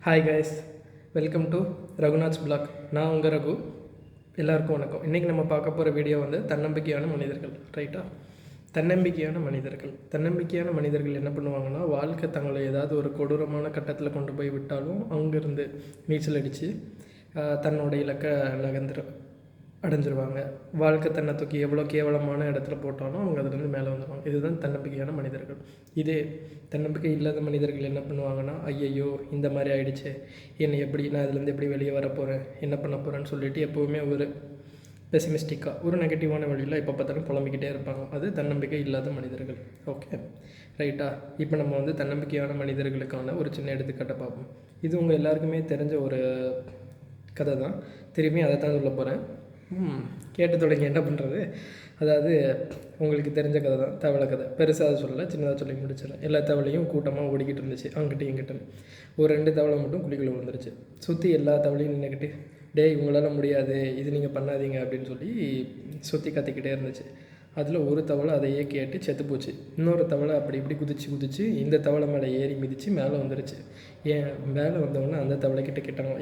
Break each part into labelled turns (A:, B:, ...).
A: Hi guys, welcome to Raghunath's blog. நான் உங்கள் ரகு. எல்லாருக்கும் வணக்கம். இன்றைக்கி நம்ம பார்க்க போகிற வீடியோ வந்து தன்னம்பிக்கையான மனிதர்கள். ரைட்டா? தன்னம்பிக்கையான மனிதர்கள் என்ன பண்ணுவாங்கன்னா, வாழ்க்கை தங்களை ஏதாவது ஒரு கொடூரமான கட்டத்தில் கொண்டு போய் விட்டாலும் அங்கேருந்து நீச்சல் அடித்து தன்னோட இலக்கை அடைஞ்சிருவாங்க. வாழ்க்கை தன்னை தூக்கி எவ்வளோ கேவலமான இடத்துல போட்டாலும் அவங்க அதுலேருந்து மேலே வந்துடுவாங்க. இதுதான் தன்னம்பிக்கையான மனிதர்கள். இதே தன்னம்பிக்கை இல்லாத மனிதர்கள் என்ன பண்ணுவாங்கன்னா, ஐயையோ இந்த மாதிரி ஆகிடுச்சு, என்னை எப்படி நான் இதுலேருந்து எப்படி வெளியே வரப்போகிறேன், என்ன பண்ண போகிறேன்னு சொல்லிட்டு எப்போவுமே ஒரு பெசிமிஸ்டிக்காக ஒரு நெகட்டிவான வழியில் எப்போ பார்த்தாலும் புலம்பிக்கிட்டே இருப்பாங்க. அது தன்னம்பிக்கை இல்லாத மனிதர்கள். ஓகே ரைட்டா? இப்போ நம்ம வந்து தன்னம்பிக்கையான மனிதர்களுக்கான ஒரு சின்ன எடுத்துக்காட்டை பார்ப்போம். இது உங்கள் எல்லாருக்குமே தெரிஞ்ச ஒரு கதை தான். திரும்பி அதை தான் சொல்ல போகிறேன். கேட்டு தொடங்கி என்ன பண்ணுறது. அதாவது உங்களுக்கு தெரிஞ்ச கதை தான், தவளை கதை. பெருசாக அதை சொல்லலை, சின்னதாக சொல்லி முடிச்சிடலாம். எல்லா தவளையும் கூட்டமாக ஓடிக்கிட்டு இருந்துச்சு அங்கிட்டும் இங்கிட்டும். ஒரு 2 தவளை மட்டும் குழிக்குள்ளே விழுந்துருச்சு. சுற்றி எல்லா தவளையும் நின்றுக்கிட்டு, டேய் உங்களால் முடியாது, இது நீங்கள் பண்ணாதீங்க அப்படின்னு சொல்லி சுற்றி கத்திக்கிட்டே இருந்துச்சு. அதில் ஒரு தவளை அதையே கேட்டு செத்து போச்சு. இன்னொரு தவளை அப்படி இப்படி குதிச்சு இந்த தவளை மேலே ஏறி மிதித்து மேலே வந்துருச்சு. ஏன் மேலே வந்தவொடனே அந்த தவளைக்கிட்ட கேட்டாங்க,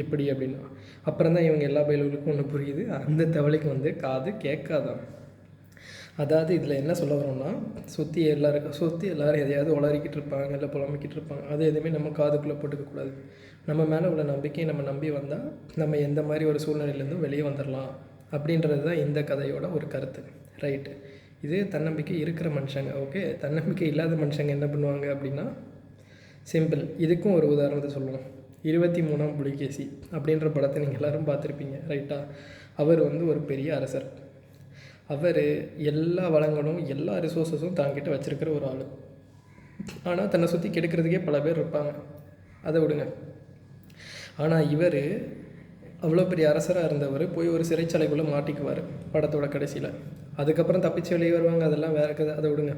A: எப்படி அப்படின்னா. அப்புறம் தான் இவங்க எல்லா பயல்களுக்கும் ஒன்று புரியுது, அந்த தவளைக்கு வந்து காது கேட்காதான். அதாவது இதில் என்ன சொல்ல வரோம்னா, சுற்றி எல்லோரும் எதையாவது உளறிக்கிட்டு இருப்பாங்க, இல்லை புலம்பிக்கிட்டு இருப்பாங்க. அது எதுவுமே நம்ம காதுக்குள்ளே போட்டுக்கக்கூடாது. நம்ம மேலே உள்ள நம்பிக்கையை நம்ம நம்பி வந்தால் நம்ம எந்த மாதிரி ஒரு சூழ்நிலையிலேருந்தும் வெளியே வந்துடலாம் அப்படின்றது தான் இந்த கதையோட ஒரு கருத்து. ரைட்டு? இது தன்னம்பிக்கை இருக்கிற மனுஷங்க. ஓகே, தன்னம்பிக்கை இல்லாத மனுஷங்க என்ன பண்ணுவாங்க அப்படின்னா, சிம்பிள். இதுக்கும் ஒரு உதாரணத்தை சொல்லுவோம். 23ஆம் புலிகேசி அப்படின்ற படத்தை நீங்கள் எல்லோரும் பார்த்துருப்பீங்க. ரைட்டா? அவர் வந்து ஒரு பெரிய அரசர். அவர் எல்லா வளங்களும் எல்லா ரிசோர்ஸஸும் தாங்கிட்ட வச்சுருக்கிற ஒரு ஆள். ஆனால் தன்னை சுற்றி கெடுக்கிறதுக்கே பல பேர் இருப்பாங்க. அதை விடுங்க. ஆனால் இவர் அவ்வளோ பெரிய அரசராக இருந்தவர் போய் ஒரு சிறைச்சாலைக்குள்ளே மாட்டிக்குவார் படத்தோட கடைசியில். அதுக்கப்புறம் தப்பிச்சு வெளியே வருவாங்க, அதெல்லாம் வேறு கதை. அதை விடுங்க.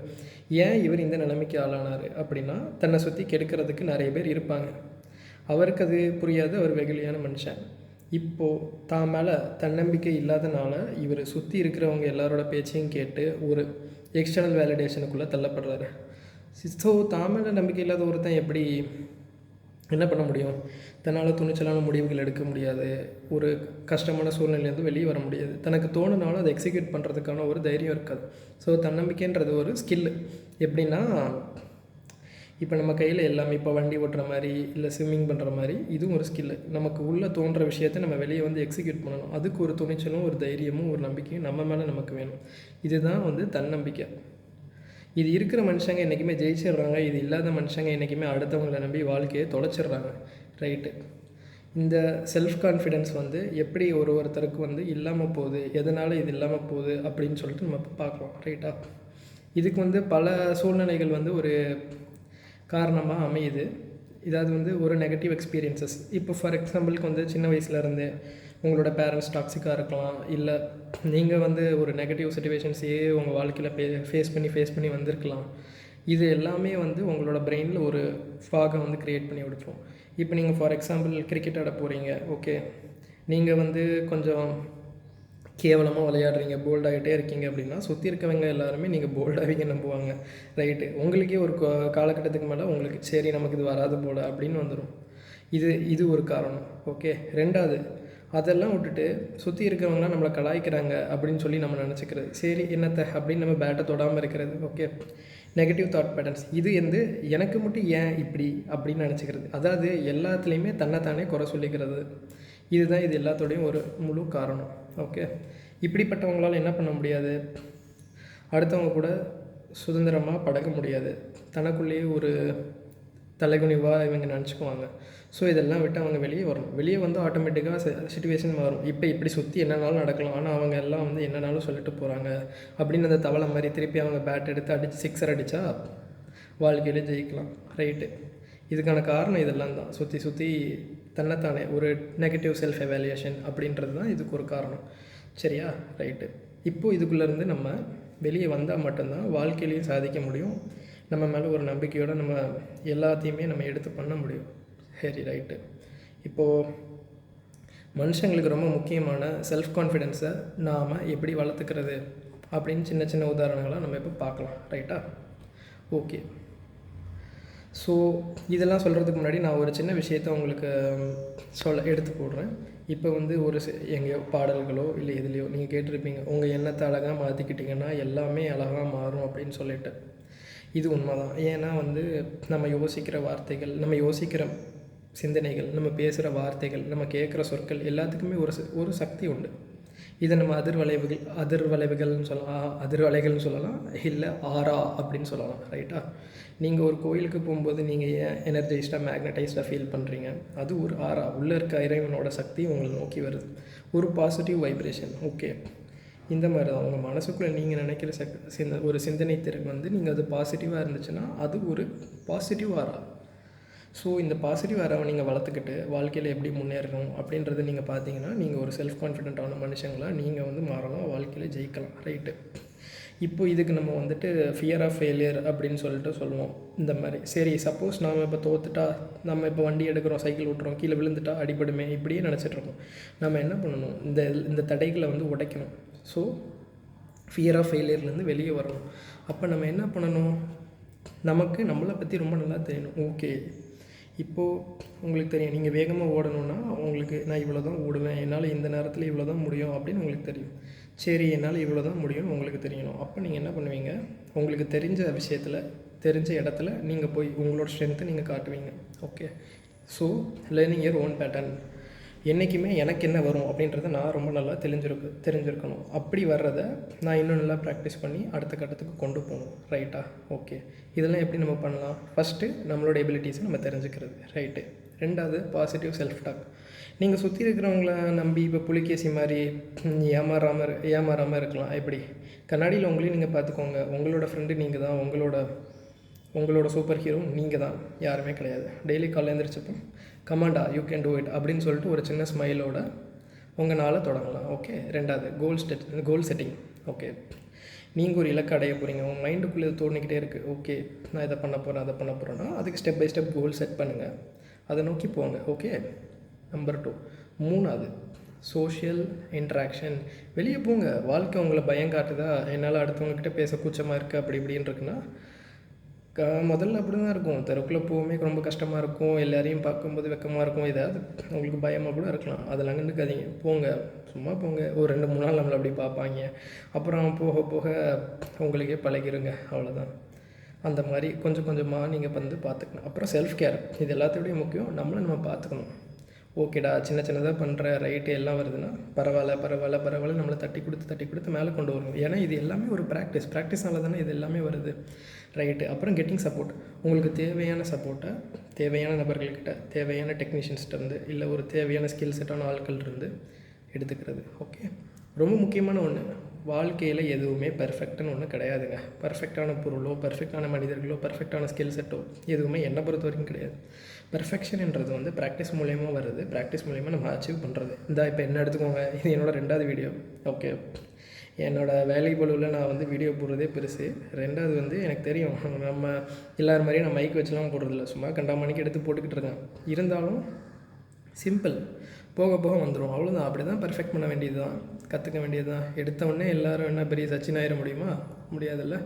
A: ஏன் இவர் இந்த நிலைமைக்கு ஆளானார் அப்படின்னா, தன்னை சுற்றி கெடுக்கிறதுக்கு நிறைய பேர் இருப்பாங்க. அவருக்கு அது புரியாது. அவர் வெகுளியான மனுஷன். இப்போது தான் மேலே தன்னம்பிக்கை இல்லாதனால இவர் சுற்றி இருக்கிறவங்க எல்லாரோட பேச்சையும் கேட்டு ஒரு எக்ஸ்டர்னல் வேலிடேஷனுக்குள்ளே தள்ளப்படுறாரு. ஸோ தான் மேலே நம்பிக்கை இல்லாத ஒருத்தன் எப்படி என்ன பண்ண முடியும்? தன்னால் துணிச்சலான முடிவுகள் எடுக்க முடியாது. ஒரு கஷ்டமான சூழ்நிலையிலேருந்து வெளியே வர முடியாது. தனக்கு தோணுனாலும் அதை எக்ஸிக்யூட் பண்ணுறதுக்கான ஒரு தைரியம் இருக்காது. ஸோ தன்னம்பிக்கைன்றது ஒரு ஸ்கில்லு. எப்படின்னா, இப்போ நம்ம கையில் எல்லாமே, இப்போ வண்டி ஓட்டுற மாதிரி இல்லை ஸ்விம்மிங் பண்ணுற மாதிரி இதுவும் ஒரு ஸ்கில்லு. நமக்கு உள்ளே தோன்ற விஷயத்தை நம்ம வெளியே வந்து எக்ஸிக்யூட் பண்ணணும். அதுக்கு ஒரு துணிச்சலும் ஒரு தைரியமும் ஒரு நம்பிக்கையும் நம்ம மேலே நமக்கு வேணும். இதுதான் வந்து தன்னம்பிக்கை. இது இருக்கிற மனுஷங்க என்றைக்குமே ஜெயிச்சிடுறாங்க. இது இல்லாத மனுஷங்க என்றைக்குமே அடுத்தவங்களை நம்பி வாழ்க்கையை தொலைச்சிடுறாங்க. ரைட்டு? இந்த செல்ஃப் கான்ஃபிடென்ஸ் வந்து எப்படி ஒருத்தருக்கு வந்து இல்லாமல் போகுது, எதனால் இது இல்லாமல் போகுது அப்படின்னு சொல்லிட்டு நம்ம பார்க்கலாம். ரைட்டா? இதுக்கு வந்து பல சூழ்நிலைகள் வந்து ஒரு காரணமாக அமையுது. இதாவது வந்து ஒரு நெகட்டிவ் எக்ஸ்பீரியன்ஸஸ். இப்போ ஃபார் எக்ஸாம்பிளுக்கு வந்து சின்ன வயசுலேருந்தே உங்களோட பேரண்ட்ஸ் டாக்ஸிக்காக இருக்கலாம், இல்லை நீங்கள் வந்து ஒரு நெகட்டிவ் சிச்சுவேஷன்ஸையே உங்கள் வாழ்க்கையில் ஃபேஸ் பண்ணி வந்திருக்கலாம். இது எல்லாமே வந்து உங்களோட பிரெயினில் ஒரு ஃபாகை வந்து க்ரியேட் பண்ணி விடுறோம். இப்போ நீங்கள் ஃபார் எக்ஸாம்பிள் கிரிக்கெட் ஆட போகிறீங்க. ஓகே, நீங்கள் வந்து கொஞ்சம் கேவலமாக விளையாடுறீங்க, போல்டாகிட்டே இருக்கீங்க அப்படின்னா சுற்றி இருக்கவங்க எல்லாருமே நீங்கள் போல்டாகவே நம்புவாங்க. ரைட்டு? உங்களுக்கே ஒரு காலகட்டத்துக்கு மேலே உங்களுக்கு சரி நமக்கு இது வராது போல் அப்படின்னு வந்துடும். இது ஒரு காரணம். ஓகே. 2வது, அதெல்லாம் விட்டுட்டு சுற்றி இருக்கிறவங்களாம் நம்மளை கலாய்க்கிறாங்க அப்படின்னு சொல்லி நம்ம நினச்சிக்கிறது. சரி என்னத்தை அப்படின்னு நம்ம பேட்டை தொடாமல் இருக்கிறது. Okay, negative thought patterns. இது வந்து எனக்கு மட்டும் ஏன் இப்படி அப்படின்னு நினச்சிக்கிறது. அதாவது எல்லாத்துலேயுமே தன்னைத்தானே குறை சொல்லிக்கிறது. இதுதான் இது எல்லாத்தோடையும் ஒரு முழு காரணம். ஓகே, இப்படிப்பட்டவங்களால் என்ன பண்ண முடியாது? அடுத்தவங்க கூட சுதந்திரமாக பழக முடியாது. தனக்குள்ளேயே ஒரு தலைகுனிவாக இவங்க நினச்சிக்குவாங்க. ஸோ இதெல்லாம் விட்டு அவங்க வெளியே வரணும். வெளியே வந்து ஆட்டோமேட்டிக்காக சிச்சுவேஷன் மாறும். இப்போ இப்படி சுற்றி என்னன்னாலும் நடக்கலாம், ஆனால் அவங்க எல்லாம் வந்து என்னன்னாலும் சொல்லிட்டு போகிறாங்க அப்படின்னு அந்த தவளை மாதிரி திருப்பி அவங்க பேட் எடுத்து அடித்து 6 அடித்தா வாழ்க்கையிலே ஜெயிக்கலாம். ரைட்டு? இதுக்கான காரணம் இதெல்லாம் தான். சுற்றி தன்னைத்தானே ஒரு நெகட்டிவ் செல்ஃப் எவாலுவேஷன் அப்படின்றது தான் இதுக்கு ஒரு காரணம். சரியா? ரைட்டு? இப்போது இதுக்குள்ளேருந்து நம்ம வெளியே வந்தால் மட்டும்தான் வாழ்க்கையிலையும் சாதிக்க முடியும். நம்ம மேலே ஒரு நம்பிக்கையோடு நம்ம எல்லாத்தையுமே நம்ம எடுத்து பண்ண முடியும். சரி, ரைட்டு. இப்போது மனுஷங்களுக்கு ரொம்ப முக்கியமான செல்ஃப் கான்ஃபிடென்ஸை நாம் எப்படி வளர்த்துக்கிறது அப்படின்னு சின்ன உதாரணங்களாக நம்ம இப்போ பார்க்கலாம். ரைட்டா? ஓகே. ஸோ இதெல்லாம் சொல்கிறதுக்கு முன்னாடி நான் ஒரு சின்ன விஷயத்த உங்களுக்கு எடுத்து போடுறேன். இப்போ வந்து ஒரு எங்கேயோ பாடல்களோ இல்லை எதுலேயோ நீங்கள் கேட்டிருப்பீங்க, உங்கள் எண்ணத்தை அழகாக மாற்றிக்கிட்டிங்கன்னா எல்லாமே அழகாக மாறும் அப்படின்னு சொல்லிட்டு. இது உண்மை தான். ஏன்னா வந்து நம்ம யோசிக்கிற வார்த்தைகள், நம்ம யோசிக்கிற சிந்தனைகள், நம்ம பேசுகிற வார்த்தைகள், நம்ம கேட்குற சொற்கள் எல்லாத்துக்குமே ஒரு சக்தி உண்டு. இதை நம்ம அதிர்வலைகள்னு சொல்லலாம், இல்லை ஆரா அப்படின்னு சொல்லலாம். ரைட்டா? நீங்கள் ஒரு கோயிலுக்கு போகும்போது நீங்கள் ஏன் எனர்ஜைஸ்டாக மேக்னடைஸ்டாக ஃபீல் பண்ணுறீங்க? அது ஒரு ஆரா. உள்ளே இருக்க இறைவனோட சக்தி உங்களை நோக்கி வருது. ஒரு பாசிட்டிவ் வைப்ரேஷன். ஓகே, இந்த மாதிரி தான் உங்கள் மனசுக்குள்ளே நீங்கள் நினைக்கிற ஒரு சிந்தனை திறன் வந்து நீங்கள் அது பாசிட்டிவாக இருந்துச்சுன்னா அது ஒரு பாசிட்டிவ் ஆரா. ஸோ இந்த பாசிட்டிவ் ஆராவை நீங்கள் வளர்த்துக்கிட்டு வாழ்க்கையில் எப்படி முன்னேறணும் அப்படின்றத நீங்கள் பார்த்தீங்கன்னா நீங்கள் ஒரு செல்ஃப் கான்ஃபிடென்ட்டான மனுஷங்களாக நீங்கள் வந்து மாறலாம், வாழ்க்கையில் ஜெயிக்கலாம். ரைட்டு? இப்போ இதுக்கு நம்ம வந்துட்டு ஃபியர் ஆஃப் ஃபெயிலியர் அப்படின்னு சொல்லுவோம். இந்த மாதிரி சரி, சப்போஸ் நாம் இப்போ தோத்துட்டா, நம்ம இப்போ வண்டி எடுக்கிறோம், சைக்கிள் ஓட்டுறோம், கீழே விழுந்துட்டா அடிபடுமே, இப்படியே நினச்சிட்ருக்கோம். நம்ம என்ன பண்ணணும்? இந்த தடைகளை வந்து உடைக்கணும். ஸோ ஃபியர் ஆஃப் ஃபெயிலியர்லேருந்து வெளியே வரணும். அப்போ நம்ம என்ன பண்ணணும்? நமக்கு நம்மளை பற்றி ரொம்ப நல்லா தெரியணும். ஓகே, இப்போது உங்களுக்கு தெரியும், நீங்கள் வேகமாக ஓடணுன்னா உங்களுக்கு நான் இவ்வளோ தான் ஓடுவேன், என்னால் இந்த நேரத்தில் இவ்வளோ தான் முடியும் அப்படின்னு உங்களுக்கு தெரியும். சரி, என்னால் இவ்வளோ தான் முடியும்னு உங்களுக்கு தெரியணும். அப்போ நீங்கள் என்ன பண்ணுவீங்க? உங்களுக்கு தெரிஞ்ச விஷயத்தில், தெரிஞ்ச இடத்துல நீங்கள் போய் உங்களோட ஸ்ட்ரென்த்தை நீங்கள் காட்டுவீங்க. Okay, so learning your own pattern. என்றைக்குமே எனக்கு என்ன வரும் அப்படின்றத நான் ரொம்ப நல்லா தெரிஞ்சிருக்கணும். அப்படி வர்றதை நான் இன்னும் நல்லா ப்ராக்டிஸ் பண்ணி அடுத்த கட்டத்துக்கு கொண்டு போகணும். ரைட்டா? ஓகே, இதெல்லாம் எப்படி நம்ம பண்ணலாம்? ஃபஸ்ட்டு நம்மளோட எபிலிட்டிஸை நம்ம தெரிஞ்சுக்கிறது. ரைட்டு. ரெண்டாவது பாசிட்டிவ் செல்ஃப் டாக். நீங்கள் சுற்றி இருக்கிறவங்கள நம்பி இப்போ புலிகேசி மாதிரி ஏமாறாமல் இருக்கலாம். எப்படி? கண்ணாடியில் உங்களையும் நீங்கள் பார்த்துக்கோங்க. உங்களோட ஃப்ரெண்டு நீங்கள் தான், உங்களோட சூப்பர் ஹீரோ நீங்கள் தான், யாருமே கிடையாது. டெய்லி காலையில் எழுந்திரிச்சப்போ கமாண்டா யூ கேன் டூ இட் அப்படின்னு சொல்லிட்டு ஒரு சின்ன ஸ்மைலோட உங்கள் நாளை தொடங்கலாம். ஓகே. ரெண்டாவது கோல் செட்டிங். ஓகே, நீங்கள் ஒரு இலக்கு அடைய போகிறீங்க, உங்கள் மைண்டுக்குள்ளே தோணிக்கிட்டே இருக்குது. ஓகே, நான் இதை பண்ண போகிறேன்னா அதுக்கு step by step goal set பண்ணுங்கள், அதை நோக்கி போங்க. ஓகே. நம்பர் 2. மூணாவது சோஷியல் இன்ட்ராக்ஷன். வெளியே போங்க. வாழ்க்கை உங்களை பயம் காட்டுதா, என்னால் அடுத்தவங்கக்கிட்ட பேச கூச்சமாக இருக்குது அப்படி இப்படின்னு இருக்குன்னா, முதல்ல அப்படி தான் இருக்கும். தெருக்குள்ளே போகவே ரொம்ப கஷ்டமாக இருக்கும், எல்லாரையும் பார்க்கும்போது வெக்கமாக இருக்கும், ஏதாவது உங்களுக்கு பயமாக கூட இருக்கலாம். அதெல்லாம் கண்டுக்காதீங்க, போங்க, சும்மா போங்க. ஒரு 2-3 நாள் நம்மளை அப்படி பார்ப்பாங்க, அப்புறம் போக போக உங்களுக்கே பழகிருங்க, அவ்வளோதான். அந்த மாதிரி கொஞ்சம் கொஞ்சமாக நீங்கள் வந்து பார்த்துக்கணும். அப்புறம் செல்ஃப் கேர், இது எல்லாத்தையும் முக்கியம். நம்ம பார்த்துக்கணும். ஓகேடா, சின்னதாக பண்ணுற ரைட்டு எல்லாம் வருதுன்னா பரவாயில்ல நம்மளை தட்டி கொடுத்து மேலே கொண்டு வரணும். ஏன்னா இது எல்லாமே ஒரு ப்ராக்டிஸ்னால தானே இது எல்லாமே வருது. ரைட்டு. அப்புறம் கெட்டிங் சப்போர்ட். உங்களுக்கு தேவையான சப்போர்ட்டை தேவையான நபர்கள்கிட்ட, தேவையான டெக்னீஷியன்ஸ்கிட்டருந்து, இல்லை ஒரு தேவையான ஸ்கில் செட்டான ஆட்கள் இருந்து எடுத்துக்கிறது. ஓகே. ரொம்ப முக்கியமான ஒன்று, வாழ்க்கையில் எதுவுமே பெர்ஃபெக்ட்னு ஒன்று கிடையாதுங்க. பெர்ஃபெக்டான பொருளோ, பெர்ஃபெக்டான மனிதர்களோ, பெர்ஃபெக்டான ஸ்கில் செட்டோ எதுவுமே என்னை பொறுத்த வரைக்கும் கிடையாது. பெர்ஃபெக்ஷன்ன்றது வந்து ப்ராக்டிஸ் மூலயமா வருது, ப்ராக்டிஸ் மூலயமா நம்ம அச்சீவ் பண்ணுறது. இப்போ என்ன எடுத்துக்கோங்க, இது என்னோடய 2வது வீடியோ. ஓகே, என்னோடய வேலை பளுவில் நான் வந்து வீடியோ போடுறதே பெருசு. 2வது வந்து எனக்கு தெரியும், நம்ம எல்லார் மாதிரியும் நான் மைக் வச்சுலாம் போடுறதில்ல, சும்மா கண்டாமணிக்கு எடுத்து போட்டுக்கிட்டு இருக்கேன். இருந்தாலும் சிம்பிள், போக போக வந்துடும், அவ்வளோதான். அப்படி தான் பெர்ஃபெக்ட் பண்ண வேண்டியது தான், கற்றுக்க வேண்டியது தான். எடுத்தவொடனே எல்லோரும் என்ன பெரிய சச்சின் ஆயிட முடியுமா? முடியாதுல்ல.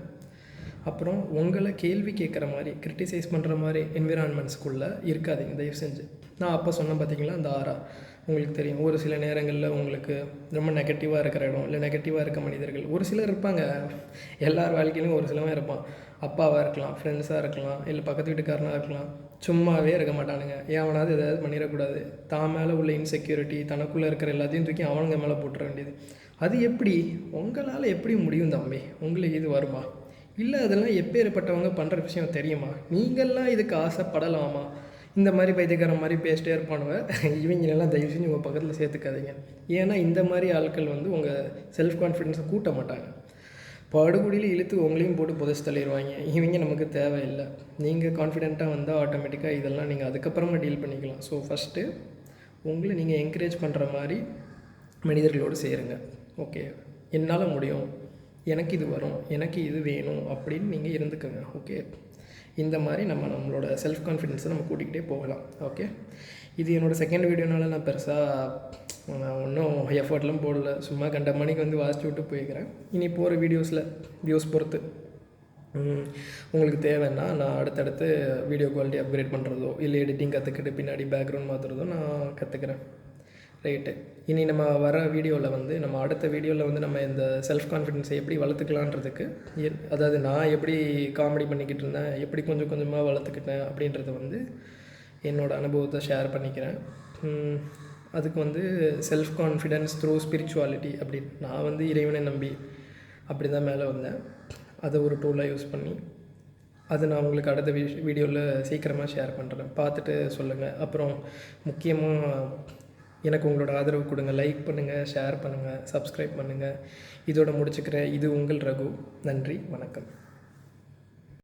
A: அப்புறம் உங்களை கேள்வி கேட்குற மாதிரி, கிரிட்டிசைஸ் பண்ணுற மாதிரி என்விரான்மெண்ட்ஸ்குள்ளே இருக்காதிங்க தயவு செஞ்சு. நான் அப்போ சொன்னேன் பார்த்தீங்களா, அந்த ஆரா உங்களுக்கு தெரியும். ஒரு சில நேரங்களில் உங்களுக்கு ரொம்ப நெகட்டிவாக இருக்கிற இடம், இல்லை நெகட்டிவாக இருக்க மனிதர்கள் ஒரு சிலர் இருப்பாங்க. எல்லார் வாழ்க்கையிலும் ஒரு சிலவன் இருப்பான். அப்பாவாக இருக்கலாம், ஃப்ரெண்ட்ஸாக இருக்கலாம், இல்லை பக்கத்து வீட்டுக்காரனாக இருக்கலாம். சும்மாவே இருக்க மாட்டானுங்க. ஏவனாவது எதாவது பண்ணிடக்கூடாது, தான் மேலே உள்ள இன்செக்யூரிட்டி, தனக்குள்ளே இருக்கிற எல்லாத்தையும் தூக்கி அவனுங்க மேலே போட்டுற வேண்டியது. அது எப்படி? உங்களால் எப்படி முடியும் தம்பி? உங்களுக்கு இது வருமா? இல்லை அதெல்லாம் எப்பேற்பட்டவங்க பண்ணுற விஷயம் தெரியுமா? நீங்கள்லாம் இதுக்கு ஆசைப்படலாமா? இந்த மாதிரி பைத்தியக்கார மாதிரி பேசிட்டே இருப்பானுங்க. இவங்களெல்லாம் தயவு செஞ்சு உங்கள் பக்கத்தில் சேர்த்துக்காதீங்க. ஏன்னா இந்த மாதிரி ஆட்கள் வந்து உங்கள் செல்ஃப் கான்ஃபிடென்ஸை கூட்ட மாட்டாங்க. படுகுடியில் இழுத்து உங்களையும் போட்டு புதைச்சி தள்ளிடுவாங்க. இவங்க நமக்கு தேவையில்லை. நீங்கள் கான்ஃபிடென்ட்டாக வந்தால் ஆட்டோமேட்டிக்காக இதெல்லாம் நீங்கள் அதுக்கப்புறமா டீல் பண்ணிக்கலாம். ஸோ ஃபஸ்ட்டு உங்களை நீங்கள் என்கரேஜ் பண்ணுற மாதிரி மனிதர்களோடு சேருங்க. ஓகே, என்னால் முடியும், எனக்கு இது வரும், எனக்கு இது வேணும் அப்படின்னு நீங்கள் இருந்துக்கோங்க. ஓகே, இந்த மாதிரி நம்மளோட செல்ஃப் கான்ஃபிடென்ஸை நம்ம கூட்டிகிட்டே போகலாம். ஓகே, இது என்னோடய 2nd வீடியோனால நான் பெருசாக ஒன்றும் எஃபர்ட்லாம் போடல, சும்மா கண்ட மணிக்கு வந்து வாசிச்சு விட்டு போய்க்கிறேன். இனி போகிற வீடியோஸில் வியூஸ் பொறுத்து உங்களுக்கு தேவைன்னா நான் அடுத்தடுத்து வீடியோ குவாலிட்டி அப்கிரேட் பண்ணுறதோ இல்லை எடிட்டிங் கற்றுக்கிட்டு பின்னாடி பேக்ரவுண்ட் மாற்றுறதோ நான் கற்றுக்குறேன். ரைட்டு. இனி நம்ம வர வீடியோவில் வந்து நம்ம அடுத்த வீடியோவில் வந்து நம்ம இந்த செல்ஃப் கான்ஃபிடென்ஸை எப்படி வளர்த்துக்கலான்றதுக்கு அதாவது நான் எப்படி காமெடி பண்ணிக்கிட்டு இருந்தேன், எப்படி கொஞ்சம் கொஞ்சமாக வளர்த்துக்கிட்டேன் அப்படின்றத வந்து என்னோடய அனுபவத்தை ஷேர் பண்ணிக்கிறேன். அதுக்கு வந்து செல்ஃப் கான்ஃபிடென்ஸ் த்ரூ ஸ்பிரிச்சுவாலிட்டி அப்படின்னு நான் வந்து இறைவனை நம்பி அப்படி தான் மேலே வந்தேன். அதை ஒரு டூலாக யூஸ் பண்ணி அது நான் உங்களுக்கு அடுத்த வீடியோவில் சீக்கிரமாக ஷேர் பண்ணுறேன். பார்த்துட்டு சொல்லுங்கள். அப்புறம் முக்கியமாக எனக்கு உங்களோட ஆதரவு கொடுங்க. லைக் பண்ணுங்கள், ஷேர் பண்ணுங்கள், சப்ஸ்கிரைப் பண்ணுங்கள். இதோட முடிச்சுக்கிறேன். இது உங்கள் ரகு. நன்றி, வணக்கம்.